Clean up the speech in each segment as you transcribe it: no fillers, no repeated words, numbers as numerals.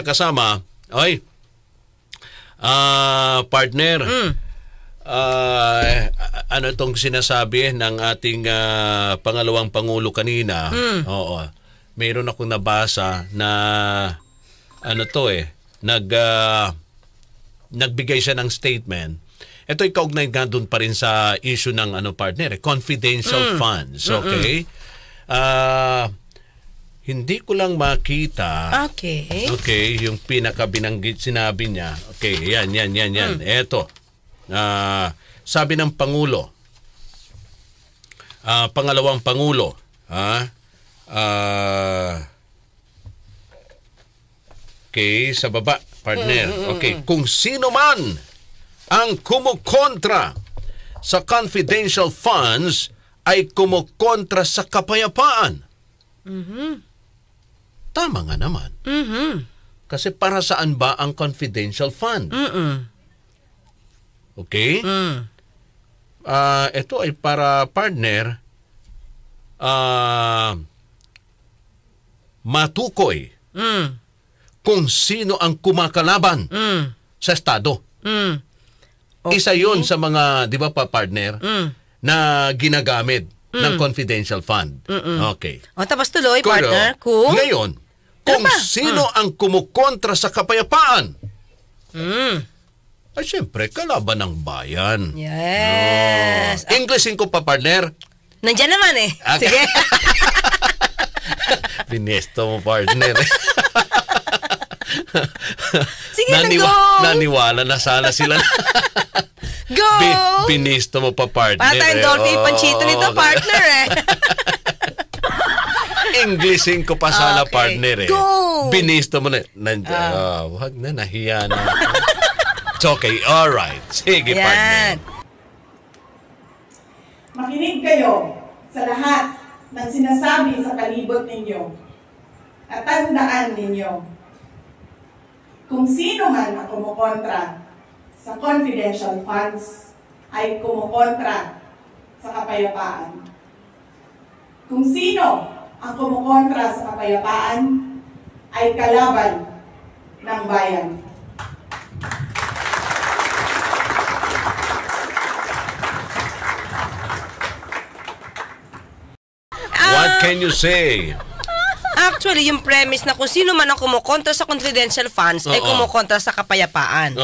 Kasama, oy, partner, ano itong sinasabi ng ating pangalawang Pangulo kanina? Oo, mayroon akong nabasa na nagbigay siya ng statement. Ito ay kaugnay nga doon pa rin sa issue ng partner, confidential funds, okay? Hindi ko lang makita. Okay, yung pinakabinanggit sinabi niya. Okay, yan. Eto. Sabi ng Pangulo, pangalawang Pangulo, okay, sa baba, partner. Okay, kung sino man ang kumukontra sa confidential funds ay kumukontra sa kapayapaan. Tama nga naman. Kasi para saan ba ang confidential fund? Okay? Ito ay para partner matukoy kung sino ang kumakalaban sa Estado. Okay. Isa yun sa mga, di ba pa partner, na ginagamit ng confidential fund. Okay. Tapos tuloy, partner, kung... Ngayon, kung sino ang kumukontra sa kapayapaan, ay siyempre, kalaban ng bayan. Yes. Englishin ko pa, partner. Nandiyan naman eh. Okay. Sige. Binesto mo, partner. Sige, go. Naniwala na sana sila. Go! Binesto mo pa, partner. Patay, Dolphy Panchito nito, partner eh. Englishin ko pa sana, partner eh. Go! Binisto mo na. Wag na, nahiya na. It's okay, alright. Sige, partner. Makinig kayo sa lahat ng sinasabi sa palibot ninyo at tandaan ninyo kung sino man ang kumukontra sa confidential funds ay kumukontra sa kapayapaan. Kung sino ang kumukontra sa kapayapaan ay kalaban ng bayan. What can you say? Actually, yung premise na kung sino man ang kumukontra sa confidential funds ay kumukontra sa kapayapaan.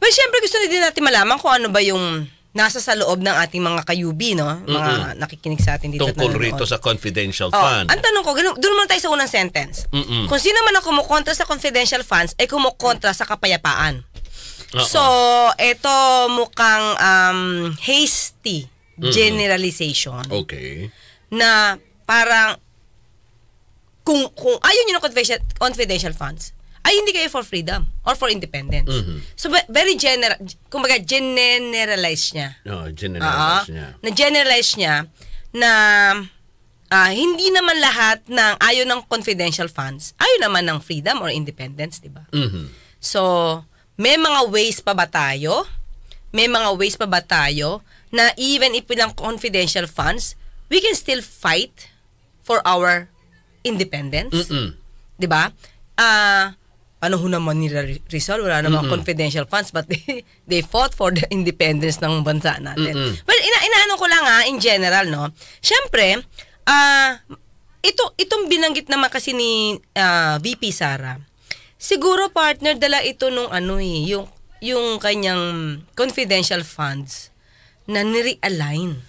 Well, syempre gusto din natin malaman kung ano ba yung nasa sa loob ng ating mga kayubi, no? Mga nakikinig sa atin dito. Tungkol rito sa confidential fund. Ang tanong ko, doon muna tayo sa unang sentence. Kung sino man ang kumukontra sa confidential funds, ay kumukontra sa kapayapaan. So, ito mukhang hasty generalization. Okay. Na parang, kung ayaw nyo ng confidential funds, ay hindi kayo for freedom or for independence. So, very kumbaga, generalize niya. Generalize niya. Na-generalize niya na hindi naman lahat ng ayaw ng confidential funds, ayaw naman ng freedom or independence, di ba? So, may mga ways pa ba tayo? Na even if walang confidential funds, we can still fight for our independence? Di ba? Ano ho naman nila Rizal? Wala namang confidential funds but they fought for the independence ng bansa natin. Well, inaano ko lang in general, no? Siyempre, itong binanggit naman kasi ni VP Sara, siguro partner dala ito nung yung kanyang confidential funds na ni-realign.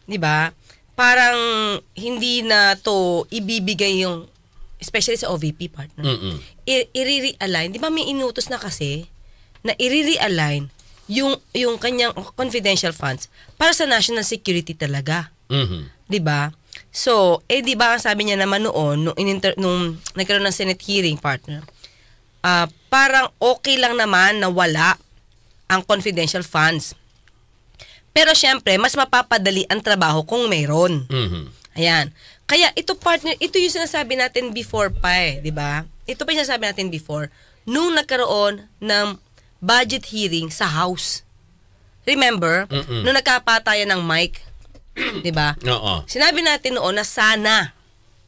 Di ba? Parang hindi na to ibibigay yung especially sa OVP partner. I-realign. Di ba may inutos na kasi na i-realign yung kanyang confidential funds para sa national security talaga. Di ba? So, di ba ang sabi niya naman noon nung nagkaroon ng Senate hearing partner, parang okay lang naman na wala ang confidential funds. Pero syempre, mas mapapadali ang trabaho kung mayroon. Ayan. Kaya ito partner, ito yung sinasabi natin before pa di ba? Ito pa yung sinasabi natin before nung nagkaroon ng budget hearing sa House. Remember? Nung nagkapatayan ng mic, di ba? Sinabi natin noon na sana,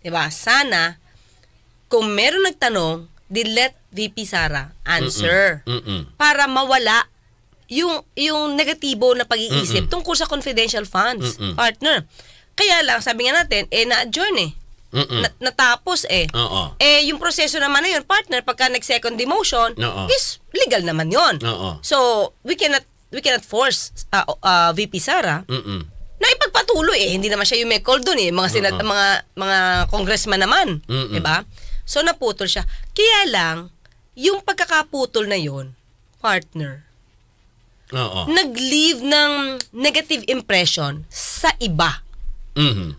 di ba? Sana kung meron nagtanong, let VP Sara answer. Para mawala yung negatibo na pag-iisip tungkol sa confidential funds, partner. Kaya lang, sabi nga natin, na-adjourn natapos yung proseso naman na yun, partner, pagka nag-second demotion, is legal naman yun. So, we cannot force VP Sara na ipagpatuloy hindi naman siya yung may call doon mga congressman naman, 'di ba? So naputol siya. Kaya lang yung pagkakaputol na yon, partner, nag-leave ng negative impression sa iba.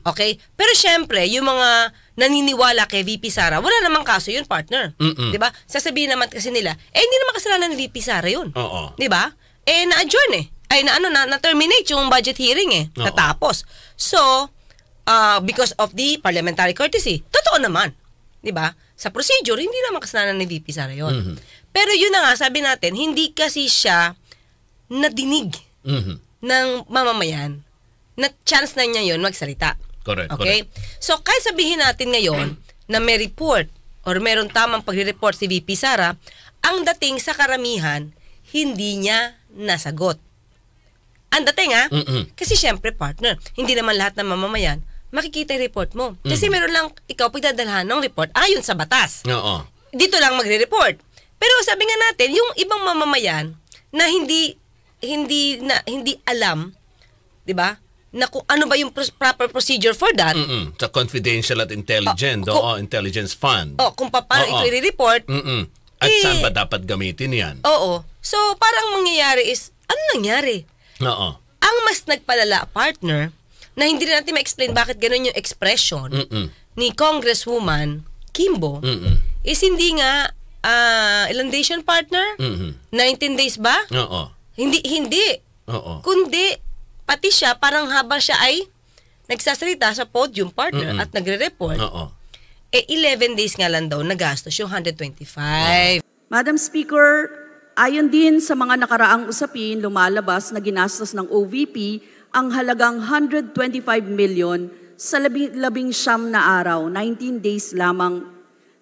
Okay? Pero syempre, yung mga naniniwala kay VP Sara, wala namang kaso yun, partner. 'Di ba? Sasabihin naman kasi nila, hindi naman kasalanan ni VP Sara yun. 'Di ba? Na-adjourn na-terminate yung budget hearing natapos. So, because of the parliamentary courtesy, totoo naman. 'Di ba? Sa procedure, hindi naman kasalanan ni VP Sara yun. Pero yun na nga, sabi natin, hindi kasi siya nadinig ng mamamayan na chance na niya yun magsalita. Correct. Okay? So, kahit sabihin natin ngayon na may report or meron tamang pagre-report si VP Sara, ang dating sa karamihan, hindi niya nasagot. Ang dating kasi syempre partner, hindi naman lahat ng mamamayan makikita yung report mo. Kasi meron lang ikaw pagdadalhan ng report ayon sa batas. Dito lang magre-report. Pero sabi nga natin, yung ibang mamamayan na hindi alam, 'di ba? Na kung ano ba yung proper procedure for that. Sa confidential at intelligent, intelligence fund. Kung paano ito i-report. At saan ba dapat gamitin yan? So, parang mangyayari is, ano nangyari? Ang mas nagpalala, partner, na hindi rin natin ma-explain bakit ganun yung expression ni Congresswoman Kimbo, is hindi nga, ilang days yun, partner? 19 days ba? Hindi. Kundi, pati siya, parang habang siya ay nagsasalita sa podium, partner, at nagre-report, 11 days nga lang daw nagastos yung 125. Madam Speaker, ayon din sa mga nakaraang usapin, lumalabas na ginastos ng OVP ang halagang 125 million sa labing siyam na araw, 19 days lamang,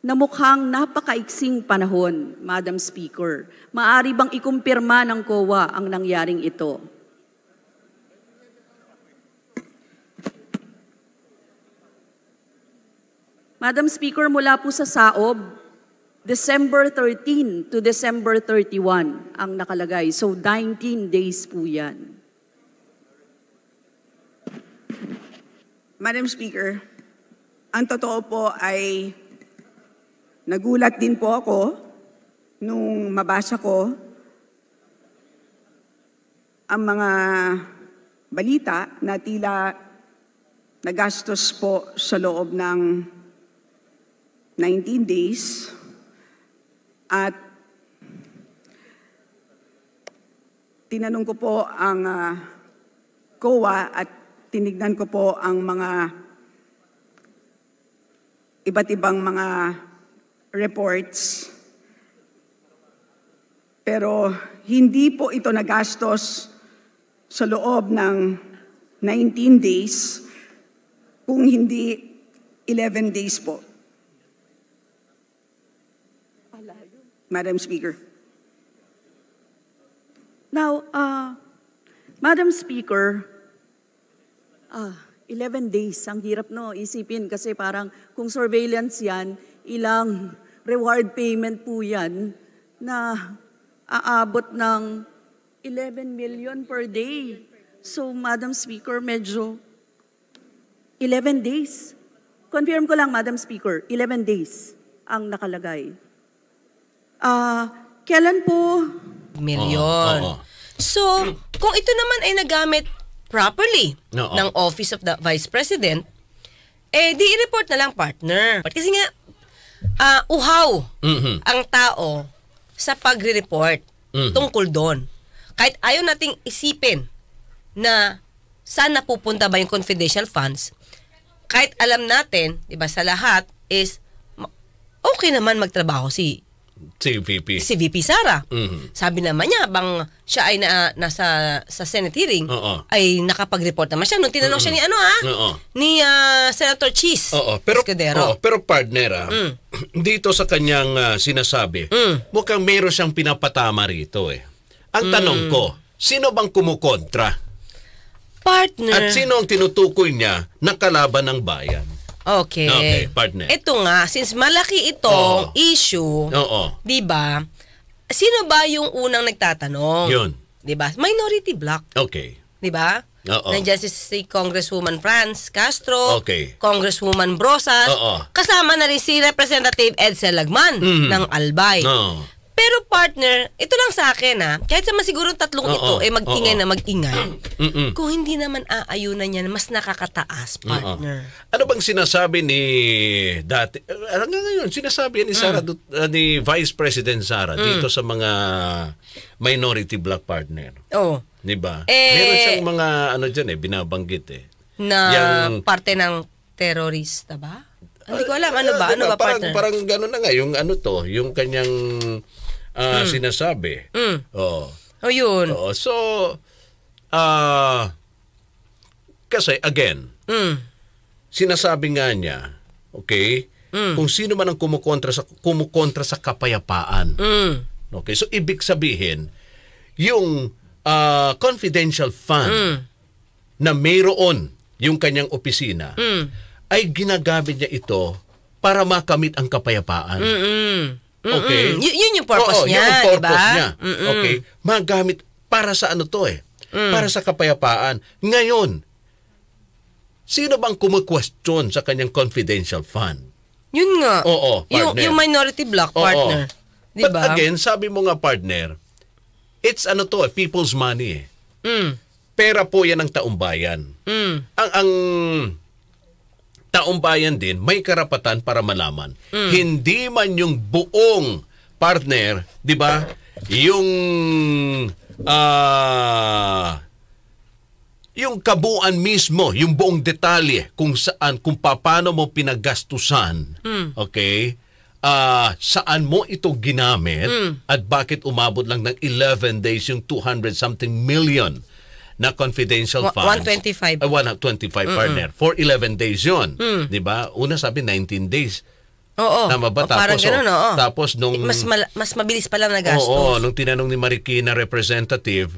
na mukhang napakaiksing panahon, Madam Speaker. Maaari bang ikumpirma ng COA ang nangyaring ito? Madam Speaker, mula po sa SAOB, December 13 to December 31 ang nakalagay. So 19 days po yan. Madam Speaker, ang totoo po ay nagulat din po ako nung mabasa ko ang mga balita na tila nagastos po sa loob ng 19 days at tinanong ko po ang COA at tinignan ko po ang mga iba't ibang mga reports. Pero hindi po ito nagastos sa loob ng 19 days kung hindi 11 days po. Madam Speaker. Now, Madam Speaker, 11 days, ang hirap no, isipin kasi parang kung surveillance yan, ilang reward payment po yan na aabot ng 11 million per day. So, Madam Speaker, medyo 11 days. Confirm ko lang, Madam Speaker, 11 days ang nakalagay. Kailan po? Milyon. So, kung ito naman ay nagamit properly ng Office of the Vice President, di i-report na lang, partner. Kasi nga, uhaw ang tao sa pagre-report tungkol doon. Kahit ayaw nating isipin na saan napupunta ba yung confidential funds, kahit alam natin, di ba, sa lahat is okay naman magtrabaho si Si VP. Si VP Sara. Mhm. Sabi naman niya, bang siya ay nasa sa Senate hearing, Oo. ay nakapag-report naman siya. Nung tinanong siya ni Oo. ni Senator Cheese Escudero. pero partner, dito sa kanyang sinasabi, mukhang meron siyang pinapatama rito eh. Ang tanong ko, sino bang kumukontra? Partner. At sino ang tinutukoy niya na kalaban ng bayan? Okay. Okay, partner. Ito nga, since malaki itong issue, Oo. 'di ba? Sino ba yung unang nagtatanong? Yun. 'Di ba? Minority bloc, Okay. 'di ba? Oo. Nandiyan si Congresswoman Franz Castro, Okay. Congresswoman Brosas, Oo. kasama na rin si Representative Edsel Lagman ng Albay. Oo. Pero partner, ito lang sa akin kahit sa masigurong tatlong Oo. ito, mag-ingay na mag-ingay. Mm-mm. Kung hindi naman aayunan niya, mas nakakataas, partner. Ano bang sinasabi ni dati hanggang ngayon sinasabi ni Sara ni Vice President Sara dito sa mga minority black partner, Oh. 'di ba? Eh, Meron siyang mga ano diyan binabanggit Na Yang- parte ng terorista ba? Hindi ko alam, ano ba? Ano diba, ba, partner? parang gano'n na nga yung yung kanyang sinasabi. Oh. Oh, yun. Oo. So kasi again, sinasabi nga niya, okay, kung sino man ang kumukontra sa kapayapaan. Okay, so ibig sabihin, yung confidential fund na mayroon yung kanyang opisina, ay ginagamit niya ito para makamit ang kapayapaan. Okay? Yun yung purpose Oo, niya, yun ang purpose diba? niya. Okay? Magamit para sa ano to para sa kapayapaan. Ngayon, sino bang kumu-question sa kanyang confidential fund? Yun nga. Oo, partner. Yung minority block, partner. Oo. Diba? But again, sabi mo nga partner, it's people's money . Pera po yan ng taumbayan. Ang taumbayan din may karapatan para malaman. Hindi man yung buong partner, 'di ba? Yung kabuuan mismo, yung buong detalye kung saan, kung paano mo pinaggastusan. Okay? Saan mo ito ginamit at bakit umabot lang ng 11 days yung 200 something million na confidential funds. 125. 125 partner. For 11 days yun. Di ba? Una sabi 19 days. Oo. Tama ba? Parang ganun, oo. Tapos nung... Mas mabilis pa lang nagastos. Oo, nung tinanong ni Marikina representative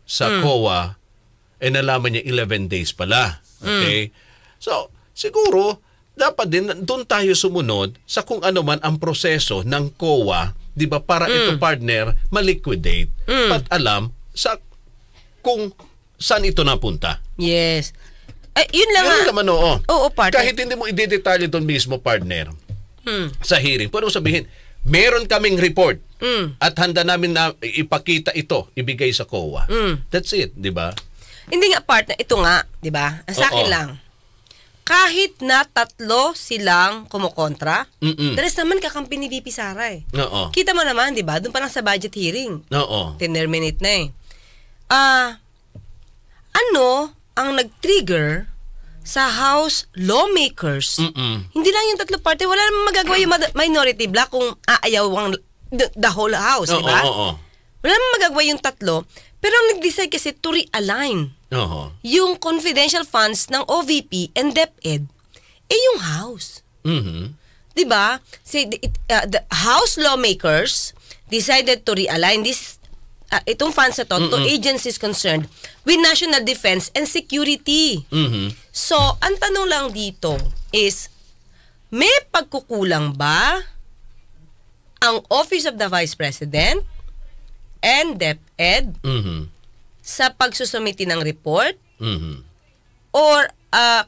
sa COA, nalaman niya 11 days pala. Okay? So, siguro, dapat din, doon tayo sumunod sa kung ano man ang proseso ng COA, di ba, para ito partner, maliquidate. At alam sa kung saan ito napunta. Yes. Yun lang Yun naman, oo. Oo, partner. Kahit hindi mo i-detalye doon mismo, partner, sa hearing, pwede mo sabihin, meron kaming report at handa namin na ipakita ito, ibigay sa COA. That's it, di ba? Hindi nga, partner. Ito nga, di ba? Sa akin lang. Kahit na 3 silang kumukontra, the rest naman kakampi ni VP Sara Oo. Kita mo naman, di ba? Doon pa lang sa budget hearing. Oo. Tinerminate na ano ang nag-trigger sa House lawmakers? Hindi lang yung 3 party. Wala namang magagawa yung minority block kung aayaw ang the whole House, di ba? Oo. Wala namang magagawa yung 3. Pero ang nag-decide kasi to realign Oo. yung confidential funds ng OVP and DepEd yung House. Diba? The House lawmakers decided to realign itong funds na to agencies concerned with national defense and security. So, ang tanong lang dito is, may pagkukulang ba ang Office of the Vice President and DepEd sa pagsusumiti ng report? Or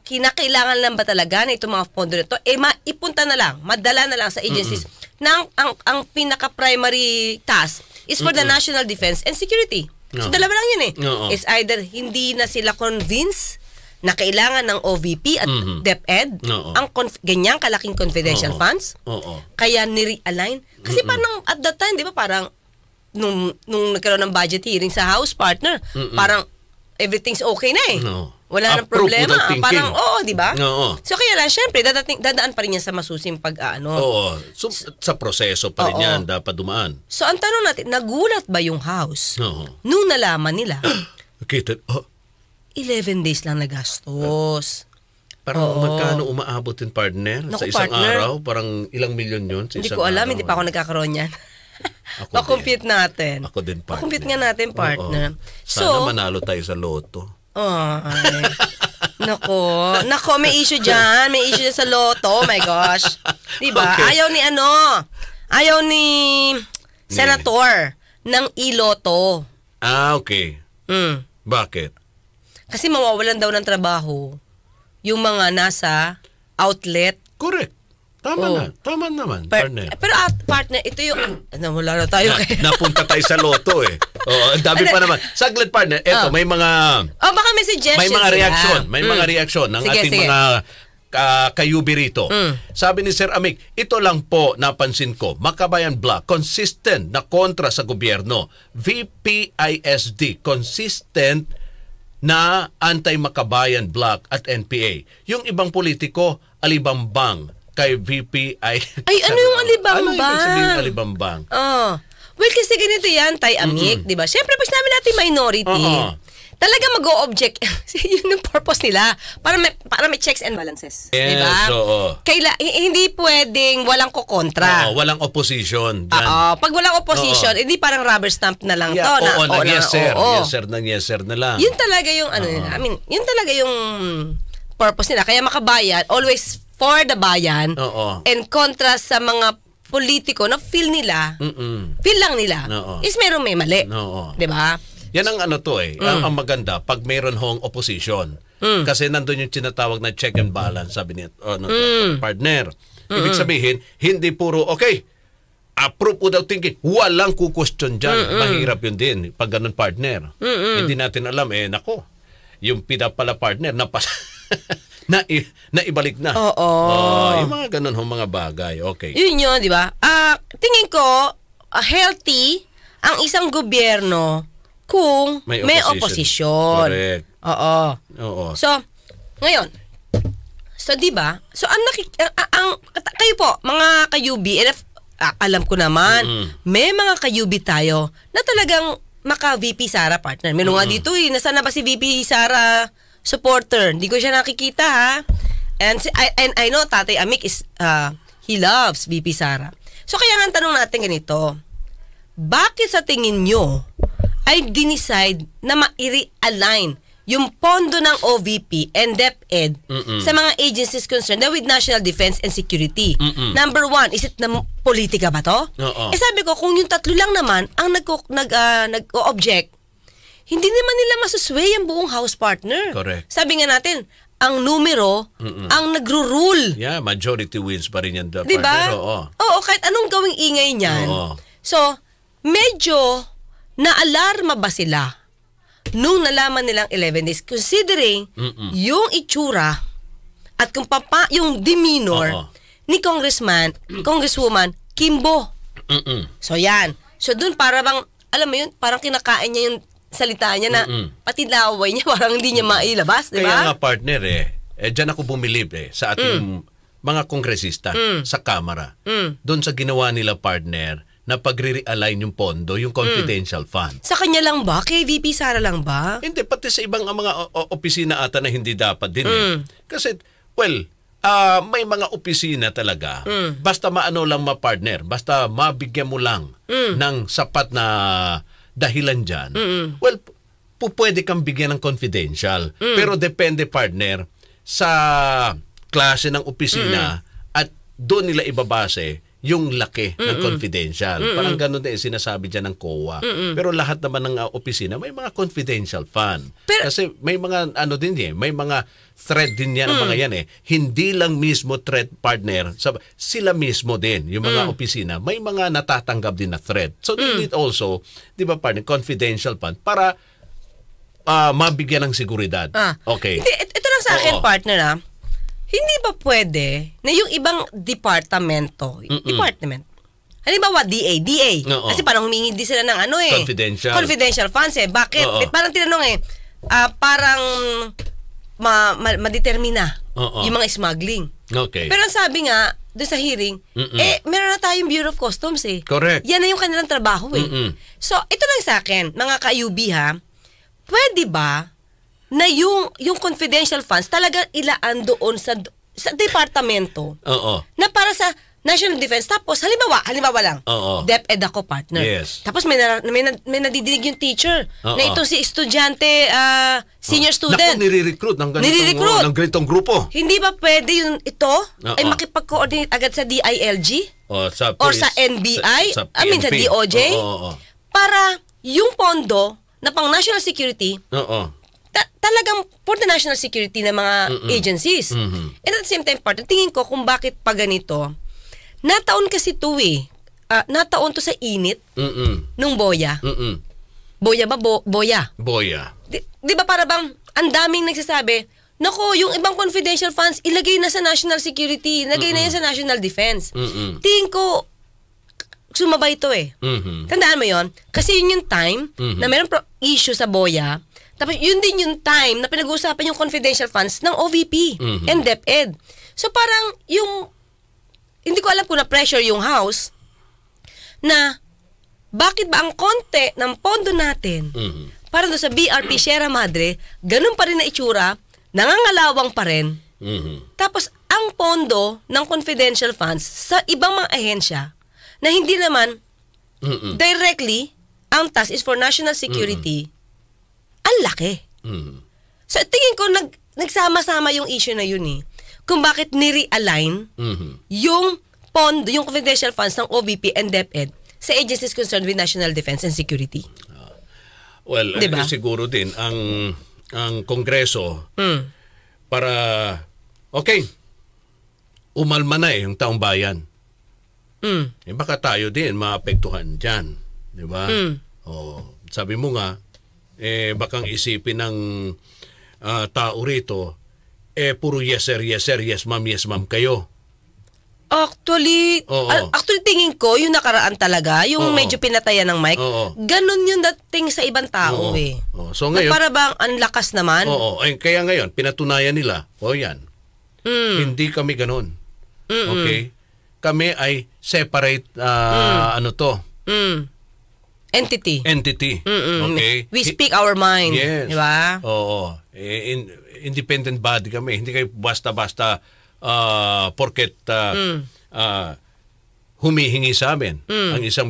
kinakailangan lang ba talaga na itong mga pondo nito maipunta na lang, madala na lang sa agencies ang pinaka-primary task is for the national defense and security. So dalawa lang yun It's either hindi na sila convinced na kailangan ng OVP at DepEd ang ganyang kalaking confidential funds, kaya ni-realign. Kasi parang at that time, di ba, parang nung nagkaroon ng budget hearing sa House, partner, parang everything's okay na Wala nang Approve problema. without thinking. Parang, oo, di ba? Oo. So kaya lang, syempre, dadaan pa rin yan sa masusing pag-ano. Oo. So, sa proseso pa rin Oo. yan dapat dumaan. So ang tanong natin, nagulat ba yung house Oo. nung nalaman nila, Kita, 11 days lang nagastos. parang magkano umaabot yung partner Naku, sa isang partner. araw? Parang ilang milyon yun sa Hindi isang ko alam, araw? hindi pa ako nagkakaroon yan. Ako Pa-compute natin. Ako din, partner. Pa-compute nga natin, partner. Oo. Sana So, manalo tayo sa loto. ay, nako, may issue dyan. May issue dyan sa loto. Oh my gosh. Diba? Okay. Ayaw ni Senator ng iloto. Okay. Mm. Bakit? Kasi mawawalan daw ng trabaho yung mga nasa outlet. Correct. Tama Oh. na. Tama naman, partner. Pero partner, ito yung... wala na tayo. Napunta tayo sa loto eh. Ang dami pa naman. Saglit, partner. Eto, may mga... baka may suggestions May mga sila. reaksyon. May mga reaksyon ng Sige, ating sige. mga kayubi rito. Sabi ni Sir Amik, ito lang po napansin ko. Makabayan Black, consistent na kontra sa gobyerno. VPISD, consistent na anti-Makabayan Black at NPA. Yung ibang politiko, alibambang kay VPI. Ay, ano yung alibambang? Ano ibig sabihin alibambang? Well, kasi ganito yan, Tay Amik, di ba? Siyempre, pag sinabi natin minority, talaga mag-o-object. Yun yung purpose nila. Para may checks and balances. Yes, di ba? oo. Hindi pwedeng walang kokontra. Walang opposition dyan. Pag walang opposition, hindi parang rubber stamp na lang to. Yes sir. Oo. Yes sir, yes sir na lang. Yun talaga yung yun talaga yung purpose nila. Kaya Makabayan, always for the bayan, and kontra sa mga politiko na feel nila, feel lang nila, is merong may mali. Di ba? Yan ang ano to eh. Ang maganda, pag mayroon hong opposition, kasi nandun yung tinatawag na check and balance, sabi niya, partner. Ibig sabihin, hindi puro, okay, approve without thinking. Walang kukwestiyon dyan. Mahirap yun din. Pag ganun partner. Hindi natin alam, nako, yung pida pala partner, naibalik na. Yung mga ganun hong mga bagay. Okay. Yun yun, di ba? Tingin ko, healthy ang isang gobyerno kung may opposition. Correct. Oo. So, ngayon, di ba? So, kayo po, mga kayubi, alam ko naman, may mga kayubi tayo na talagang maka-VP Sara partner. Meron nga dito nasaan na ba si VP Sara supporter? Hindi ko siya nakikita, ha? And I know Tatay Amik is, he loves VP Sara. So, kaya nga ang tanong natin ganito, bakit sa tingin nyo ay dinicide na ma-realign yung pondo ng OVP and DepEd sa mga agencies concerned with national defense and security? Number one, is it na politika ba to? Sabi ko, kung yung tatlo lang naman ang nag-o-object, hindi naman nila masusway ang buong house partner. Correct. Sabi nga natin, ang numero ang nagro-rule. Yeah, majority wins pa rin yan. Diba? Oo, kahit anong gawing ingay niyan. So, medyo na-alarma ba sila nung nalaman nilang 11 days, considering yung itsura at kung yung demeanor ni Congresswoman Kimbo. So yan. So dun para bang, alam mo yun, parang kinakain niya yung salita niya na pati laway niya parang hindi niya mailabas, di ba? Kaya nga partner dyan ako bumilib sa ating mga kongresista sa Kamara. Doon sa ginawa nila partner, na pagre-realign yung pondo, yung confidential fund. Sa kanya lang ba? Kay VP Sara lang ba? Hindi, pati sa ibang mga opisina ata na hindi dapat din Kasi, may mga opisina talaga, basta maano lang ma-partner, basta mabigyan mo lang ng sapat na dahilan dyan, pwede kang bigyan ng confidential. Pero depende partner sa klase ng opisina at doon nila ibabase yung laki ng confidential. Parang ganun din sinasabi dyan ng COA. Pero lahat naman ng opisina, may mga confidential fund. Kasi may mga may mga thread din yan ang mga yan Hindi lang mismo thread partner, sila mismo din, yung mga opisina, may mga natatanggap din na thread. So they need also, di ba partner, confidential fund para mabigyan ng seguridad. Okay. Ito lang sa akin, partner hindi ba pwede na yung ibang department, halimbawa DA, kasi parang humingi din sila ng confidential funds Bakit? Parang tinanong parang madetermina Oo. yung mga smuggling. Okay. Pero ang sabi nga, doon sa hearing, meron na tayong Bureau of Customs eh. Correct. Yan na yung kanilang trabaho eh. So, ito lang sa akin, mga ka-UB ha, pwede ba na yung confidential funds talaga ilaan doon sa departamento Oo. na para sa National Defense. Tapos, halimbawa lang, Oo. DepEd ako partner. Yes. Tapos may nadidinig yung teacher Oo. na ito si estudyante, senior student. Naku, nire-recruit ng ganitong grupo. Hindi ba pwede ito ay Oo. makipag-coordinate agad sa DILG? Sa Or police, sa NBI? sa I mean, sa PNP. DOJ? Oo. Para yung pondo na pang national security, Oo. talagang for the national security ng mga agencies. And at the same time, partner, tingin ko kung bakit pa ganito, nataon kasi ito eh. Nataon to sa init nung boya. Boya ba? Boya. Boya. Di ba para bang ang daming nagsasabi, nako, yung ibang confidential funds, ilagay na sa national security, ilagay na yan sa national defense. Tingin ko, sumabay ito eh. Tandaan mo yon? Kasi yun yung time na meron issue sa boya, tapos yun din yung time na pinag-uusapan yung confidential funds ng OVP and DepEd. So parang yung, hindi ko alam kung na-pressure yung House na bakit ba ang konti ng pondo natin para doon sa BRP Sierra Madre, ganun pa rin na itsura, nangangalawang pa rin. Tapos ang pondo ng confidential funds sa ibang mga ahensya na hindi naman directly, ang task is for national security, ang laki. So tingin ko nagsama-sama yung issue na yun eh. Kung bakit ni-realign yung pondo, yung confidential funds ng OVP and DepEd sa agencies concerned with national defense and security. Well, Diba? siguro din ang Kongreso para okay, umalma na yung taong bayan. Baka tayo din maapektuhan diyan, 'di ba? Sabi mo nga bakang isipin ng tao rito puro yes sir, yes ma'am kayo. Actually, tingin ko, yung nakaraan talaga, yung medyo pinatayan ng mic, ganun yung dating sa ibang tao eh. So ngayon, na para bang ang lakas naman? Kaya ngayon, pinatunayan nila, yan, hindi kami ganun. Okay? Kami ay separate, Entity. Okay? We speak our mind. Yes. Di ba? Oo. Independent body kami. Hindi kayo basta-basta porket humihingi sa amin ang isang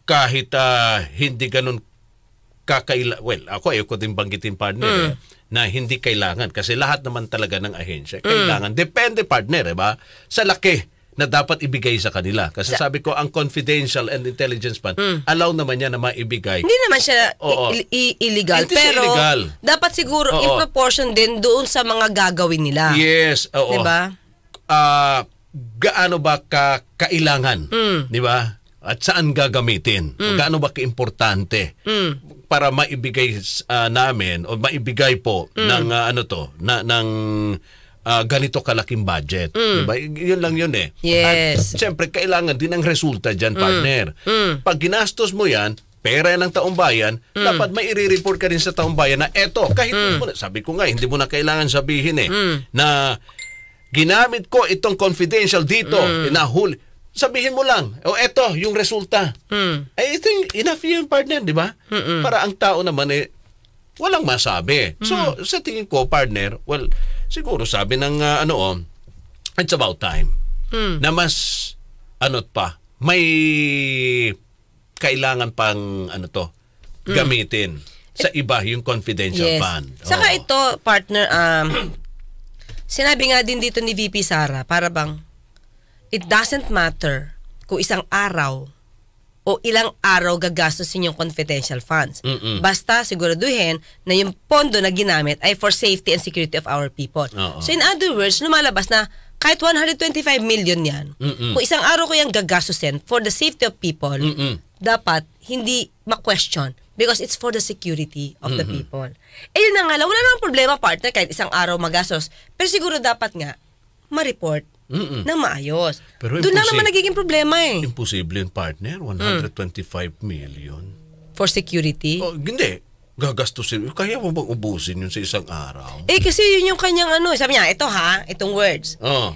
kahit hindi ganun ako ayoko din banggitin partner na hindi kailangan kasi lahat naman talaga ng ahensya kailangan depende partner ba sa laki na dapat ibigay sa kanila. Kasi sabi ko, ang confidential and intelligence fund, allow naman niya na maibigay. Hindi naman siya illegal. Hindi pero illegal. dapat siguro in proportion din doon sa mga gagawin nila. Yes. Oo. Diba? Gaano ba kailangan? Diba? At saan gagamitin? Gaano ba kaimportante para maibigay namin o maibigay po ng ng ganito kalaking budget. Diba? Yun lang yun eh. Yes. At siyempre, kailangan din ang resulta dyan, partner. Pag ginastos mo yan, pera ng taong bayan, dapat may i-report ka rin sa taong bayan na eto, kahit sabi ko nga, hindi mo na kailangan sabihin na ginamit ko itong confidential dito, nahuli. Sabihin mo lang, eto, yung resulta. I think enough yun, partner, di ba? Para ang tao naman walang masabi. So, sa tingin ko, partner, well, siguro sabi ng it's about time na mas may kailangan pang gamitin sa iba yung confidential fund. Saka ito, partner, sinabi nga din dito ni VP Sara, para bang it doesn't matter kung isang araw o ilang araw gagastosin yung confidential funds. Basta siguraduhin na yung pondo na ginamit ay for safety and security of our people. So in other words, lumalabas na kahit 125 million yan, kung isang araw ko yung gagastusin for the safety of people, dapat hindi ma-question because it's for the security of the people. Yun na nga lang, wala namang problema, partner, kahit isang araw magastos. Pero siguro dapat nga ma-report na maayos. Pero doon na naman nagiging problema eh. Imposible yun, partner. 125 million. For security? Hindi. Gagastusin. Kaya mo bang ubusin yun sa isang araw? Kasi yun yung kanyang sabi niya, itong words. Oo.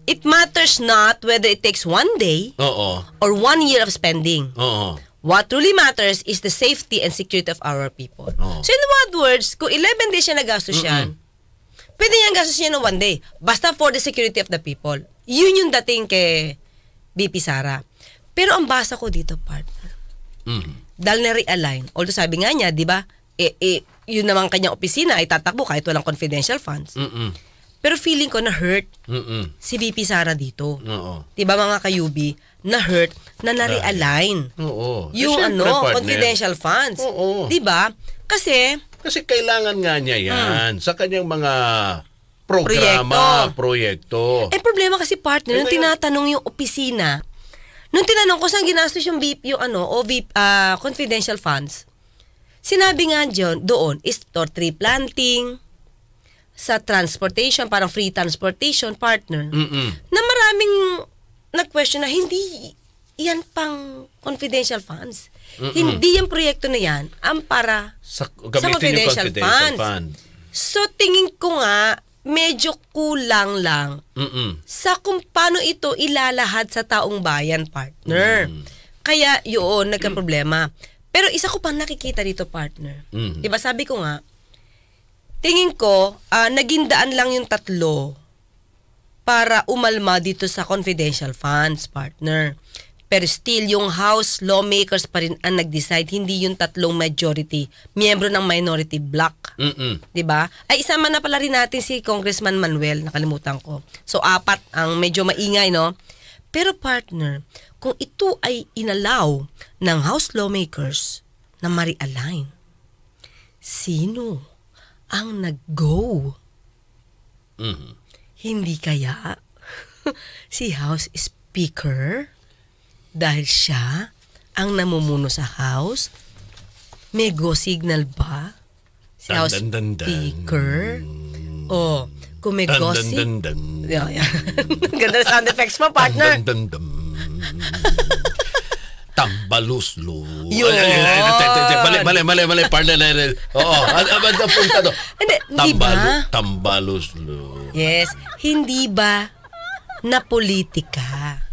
It matters not whether it takes 1 day Oo. or 1 year of spending. Oo. What truly matters is the safety and security of our people. Oo. So in other words, kung 11 days siya nagastos yan, pwede niyang gastos niya ng 1 day. Basta for the security of the people. Yun yung dating kay VP Sara. Pero ang basa ko dito, partner, dahil na-realign, although sabi nga niya, di ba, yun naman kanyang opisina ay tatakbo kahit walang confidential funds. Pero feeling ko na-hurt si VP Sara dito. Oo. Di ba mga kayubi, na-hurt na na-realign. Oo. Yung Siyempre, partner. confidential funds. Oo. Di ba? Kasi kailangan nga niya yan sa kanyang mga programa, proyekto. problema kasi partner, nung Kaya- tinatanong yung opisina, nung tinanong ko saan ginastos yung confidential funds, sinabi nga doon is for tree planting, sa transportation, parang free transportation partner, na maraming nag-question na hindi yan pang confidential funds. Hindi yung proyekto na yan ang para sa Gamitin yung confidential fund. So tingin ko nga, medyo kulang lang sa kung paano ito ilalahad sa taong bayan, partner. Kaya yun, nagka-problema. Pero isa ko pang nakikita dito, partner. Diba sabi ko nga, tingin ko, naging daan lang yung 3 para umalma dito sa confidential funds, partner. Pero still, yung House lawmakers pa rin ang nag-decide, hindi yung 3 majority, miyembro ng minority bloc. Diba? Ay, isama na pala rin natin si Congressman Manuel, nakalimutan ko. So, 4 ang medyo maingay, no? Pero partner, kung ito ay inalaw ng House lawmakers na ma-realign, sino ang nag-go? Hindi kaya si House Speaker? Dahil siya ang namumuno sa House? May go signal ba? Si House Speaker? O, kung may go signal... Ganda na sound effects mo, partner. Tambaluslo. Yun. Mali, partner. Oo. Ano punta doon? Hindi ba? Tambaluslo. Yes. Hindi ba na politika?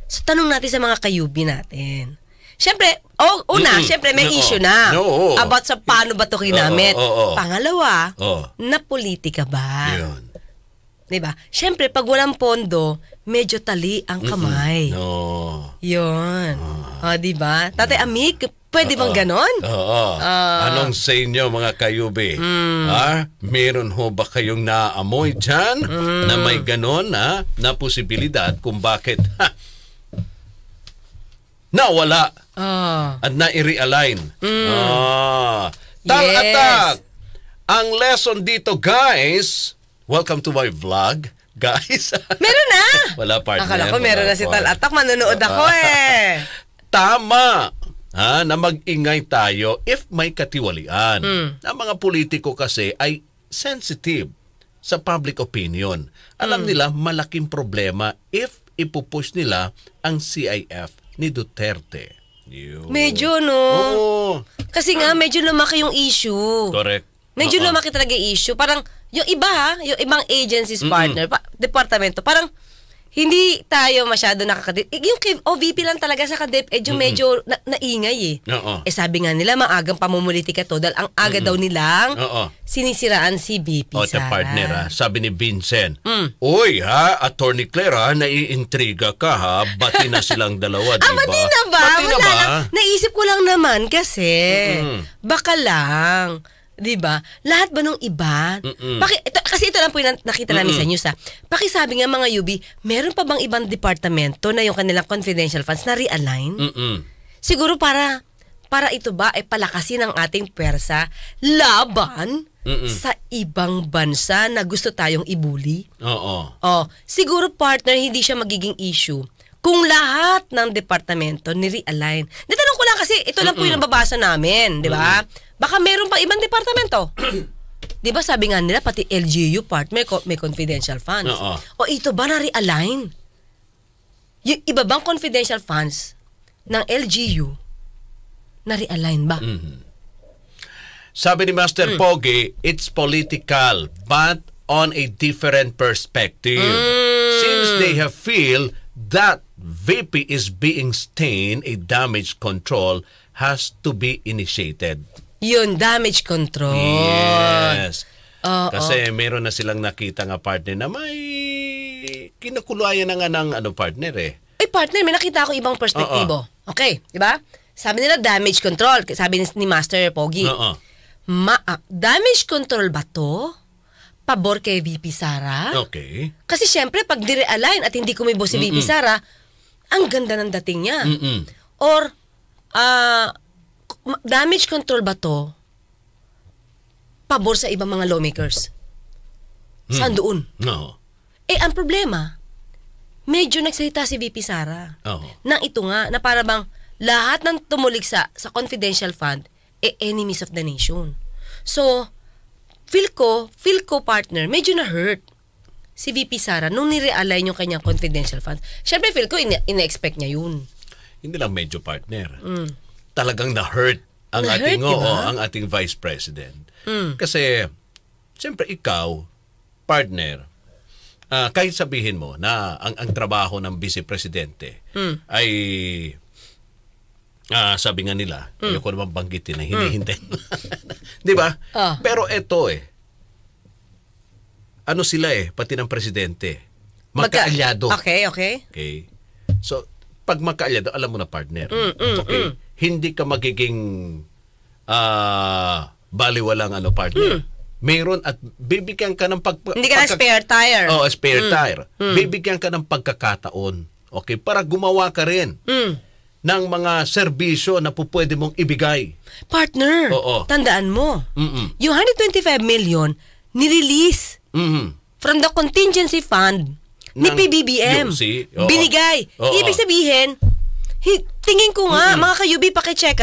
So, tanong natin sa mga kayubi natin. Siyempre, siyempre may issue na about sa paano ba ito kinamit. Pangalawa, na politika ba? Yun. Diba? Siyempre, pag walang pondo, medyo tali ang kamay. Yun. Diba? Tatay Amik, pwede bang ganon? Anong sa inyo, mga kayubi? Meron ho ba kayong naaamoy dyan na may ganon na posibilidad kung bakit nawala at na-i-realign? Tal-atak! Ang lesson dito, guys, welcome to my vlog, guys. Meron na! Wala, partner. Akala ko meron na si Tal-atak, manonood ako Tama na mag-ingay tayo if may katiwalian. Ang mga politiko kasi ay sensitive sa public opinion. Alam nila malaking problema if ipupush nila ang CIF ni Duterte. Medyo, no? Oo. Kasi nga, medyo lumaki yung issue. Correct. Medyo lumaki talaga yung issue. Parang, yung iba, yung ibang agencies partner, departamento, parang, hindi tayo masyado nakakadip. Yung OVP lang talaga sa kadip, yung medyo naingay sabi nga nila, maagang pamumulitika to, dahil ang aga daw nilang sinisiraan si VP Sara. Partner, sabi ni Vincent, Uy Attorney Claire naiintriga ka bati na silang dalawa, di ba? Bati na ba? Bati na ba? Naisip ko lang naman kasi, baka lang, di ba? Lahat ba nung iba? Kasi ito lang po yung nakita namin sa news Pakisabi nga mga UB, meron pa bang ibang departamento na yung kanilang confidential funds na realign? Siguro para ito ba ay palakasin ang ating pwersa laban sa ibang bansa na gusto tayong ibuli? Siguro partner, hindi siya magiging issue kung lahat ng departamento ni-realign. Natanong ko lang kasi ito lang po yung nababasa namin, di ba? Baka meron pang ibang departamento. Di ba sabi nga nila, pati LGU part, may confidential funds. O ito ba na-realign? Yung iba bang confidential funds ng LGU na-realign ba? Sabi ni Master Pogi, it's political but on a different perspective. Since they have feel that VP is being stained, a damage control has to be initiated. Yun, damage control. Yes. Kasi meron na silang nakita nga partner na may kinakuluayan na nga ng partner eh. Ay, partner, may nakita ako ibang perspektibo. Okay, di ba? Sabi nila damage control. Sabi ni Master Pogi. Damage control ba to? Pabor kay VP Sara? Okay. Kasi syempre, pag di-realign at hindi kumibo si VP Sara, ang ganda ng dating niya. Or, damage control ba to? Pabor sa ibang mga lawmakers? Saan doon? No. Eh, ang problema, medyo nagsalita si VP Sara. Nang ito nga, na para bang lahat ng tumuligsa sa confidential fund, enemies of the nation. So, feel ko partner, medyo na-hurt si VP Sara nung ni-realign yung kanyang confidential funds. Siyempre, feel ko, ina-expect niya yun. Hindi lang medyo partner. Talagang na-hurt ang ang ating Vice President. Kasi, siyempre ikaw, partner, kahit sabihin mo na ang trabaho ng Vice Presidente ay sabi nga nila, ayoko naman banggitin na hinihintay. Di ba? Pero eto ano sila pati ng presidente. Magkaalyado. Okay. So, pag magkaalyado, alam mo na partner. Okay. Hindi ka magiging baliwalang partner. Meron at bibigyan ka ng hindi ka na spare tire. Spare tire. Bibigyan ka ng pagkakataon. Okay, para gumawa ka rin ng mga serbisyo na pwede mong ibigay. Partner, tandaan mo, yung 125 million nirelease from the contingency fund ni PBBM. Binigay. Ibig sabihin, tingin ko nga, mga kayubi, pakicheck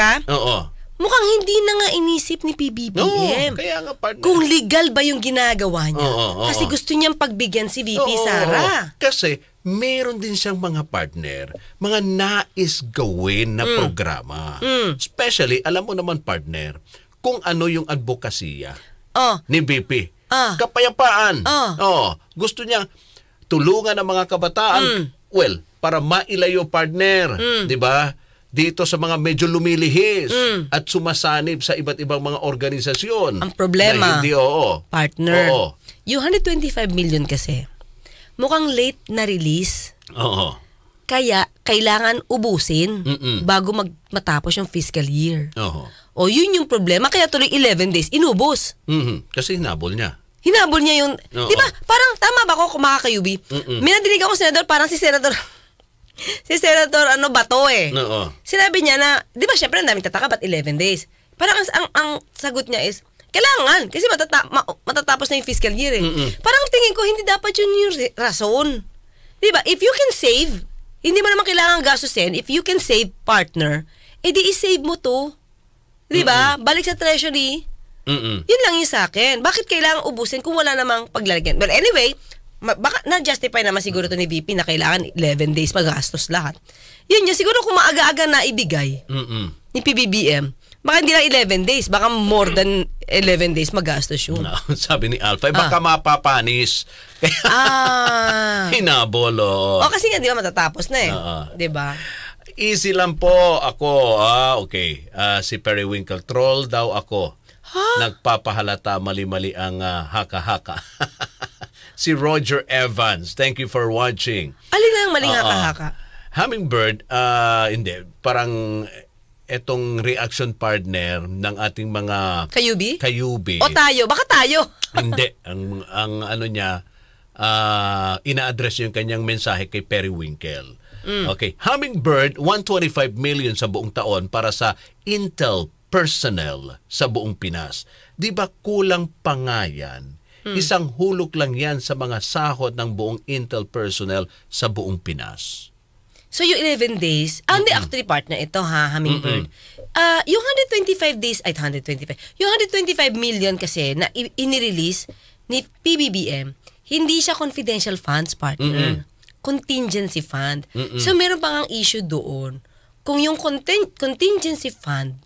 mukhang hindi na nga inisip ni PBBM. Kaya nga, partner. Kung legal ba yung ginagawa niya. Kasi gusto niyang pagbigyan si VP Sara. Kasi meron din siyang mga partner, mga nais gawin na programa. Especially, alam mo naman partner, kung ano yung advokasya ni VP. Kapayapaan. Gusto niya tulungan ang mga kabataan. Well, para mailayo partner. Di ba? Dito sa mga medyo lumilihis at sumasanib sa iba't ibang mga organisasyon. Ang problema, hindi, partner, yung 125 million kasi, mukhang late na release. Kaya, kailangan ubusin bago matapos yung fiscal year. Yun yung problema. Kaya tuloy 11 days, inubos. Kasi hinabol niya. Hinabol niya yung, di ba, parang tama ba ako kumakayubi? May nadinig ako, Senador, parang si Senador Bato Sinabi niya na, di ba syempre ang daming tataka, ba't 11 days? Parang ang sagot niya is, kailangan, kasi matatapos na yung fiscal year Parang tingin ko, hindi dapat yun yung rason. Di ba? If you can save, hindi mo naman kailangan gastusin, if you can save, partner, edi i-save mo to. Di ba? Balik sa treasury. Yun lang yung sa akin. Bakit kailangan ubusin kung wala namang paglalagyan? Well, anyway, baka na-justify naman siguro to ni VP na kailangan 11 days magastos lahat. Yun yun, siguro kung maaga-aga na ibigay ni PBBM, baka hindi lang 11 days, baka more than 11 days magastos yun. Sabi ni Alpha, baka mapapanis. Hinabol. Kasi nga, di ba matatapos na di ba? Easy lang po ako. Okay. Si Periwinkle, troll daw ako. Nagpapahalata mali-mali ang haka-haka. Si Roger Evans, thank you for watching. Alin na ang maling haka-haka? Hummingbird, hindi. Parang etong reaction partner ng ating mga kayubi. O tayo, baka tayo. Hindi. Ang ano niya, ina-address yung kanyang mensahe kay Periwinkle. Okay. Hummingbird, 125 million sa buong taon para sa Intel personnel sa buong Pinas. Di ba kulang pa nga yan? Isang hulog lang yan sa mga sahod ng buong Intel personnel sa buong Pinas. So yung 11 days, hindi actually partner ito Hummingbird. Yung 125 days, yung 125 million kasi na inirelease ni PBBM, hindi siya confidential funds partner. Contingency fund. So meron pang ang issue doon. Kung yung contingency fund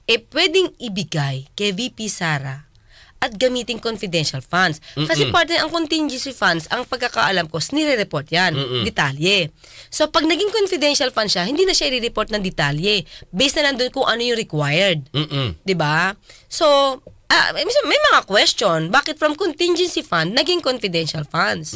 pwedeng ibigay kay VP Sara at gamitin confidential funds. Kasi partner, ang contingency funds, ang pagkakaalam ko, nire-report yan, detalye. So, pag naging confidential fund siya, hindi na siya i-report ng detalye. Based na nandun kung ano yung required. Diba? So, may mga question. Bakit from contingency fund, naging confidential funds?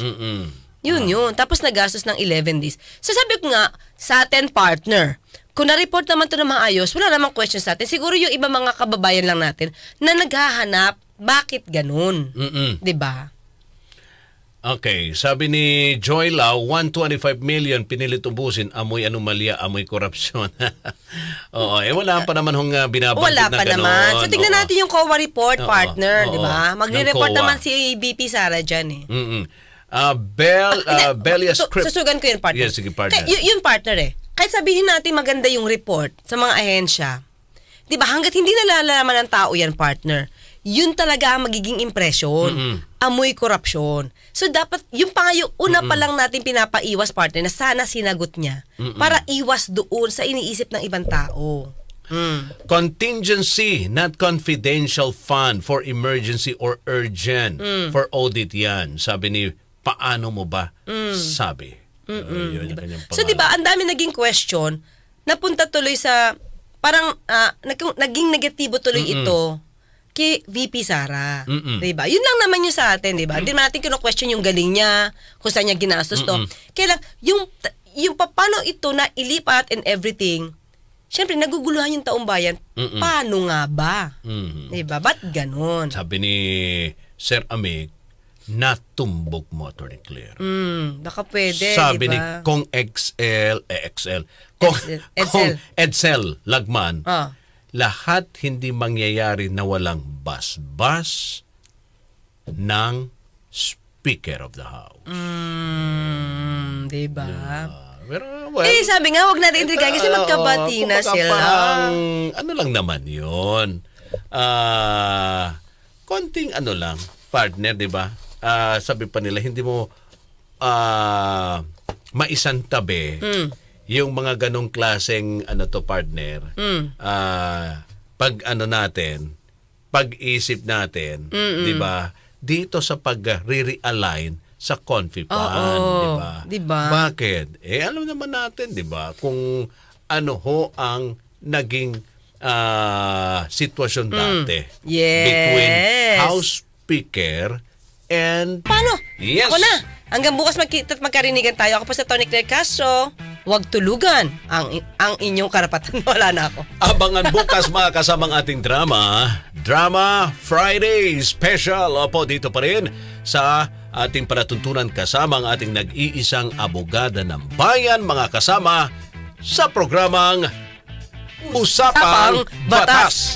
Yun. Tapos nagastos ng 11 days. So, sabi ko nga, sa atin partner, kung na-report naman ito na maayos, wala namang question sa atin. Siguro yung iba mga kababayan lang natin na naghahanap, bakit ganun? Diba? Okay, sabi ni Joy Lau, 125 million pinilit ubusin, amoy anomalya, amoy korupsyon. Oo, wala pa naman hong binabanggit wala na pa gano'n. naman. So, tignan natin yung COA report, partner, Oo. di ba? Magre-report Ng COA. naman si VP Sara dyan eh. Belia Script. Susugan ko yun, partner. Yes, sige, partner. Yun, partner eh. Kahit sabihin natin maganda yung report sa mga ahensya, di ba, hanggat hindi nalalaman ng tao yan, partner, yun talaga ang magiging impression. Amoy korupsyon. So, dapat, yung pa nga yung una pa lang natin pinapaiwas, partner, na sana sinagot niya para iwas doon sa iniisip ng ibang tao. Contingency, not confidential fund for emergency or urgent for audit yan. Sabi ni, paano mo ba? Sabi. Yun yung kanyang So, di ba, ang dami naging question, napunta tuloy sa, parang, naging negatibo tuloy ito kay VP Sara. Diba? Yun lang naman yung sa atin, diba? Hindi natin kino-question yung galing niya, kung saan niya ginastos to. Kaya lang, yung paano ito na ilipat and everything, syempre, naguguluhan yung taong bayan, paano nga ba? Diba? Ba't ganun? Sabi ni Sir Amig, natumbok mo, Atty. Claire. Baka pwede, Sabi diba? ni Kong Kong Edsel Lagman, lahat hindi mangyayari na walang bas-bas ng Speaker of the House. Diba? Pero, well, sabi nga, huwag natin intrigan kasi magkabati na sila. Ano lang naman yun. Konting ano lang, partner, di ba? Sabi pa nila, hindi mo maisantabi yung mga ganong klaseng partner. Pag pag-isip natin, di ba? Dito sa pag-re-realign sa Confi Fund, di ba? Diba? Bakit? Alam naman natin, di ba? Kung ano ho ang naging sitwasyon dati between House Speaker and... Paano? Yes. Ako na. Hanggang bukas magkita at magkarinigan tayo. Ako po sa Tony Claire Castro. Huwag tulugan ang inyong karapatan. Wala na ako. Abangan bukas mga kasamang ating Drama Friday Special. Opo, dito pa rin sa ating palatuntunan kasama ang ating nag-iisang abogada ng bayan, mga kasama sa programang Usapang Batas.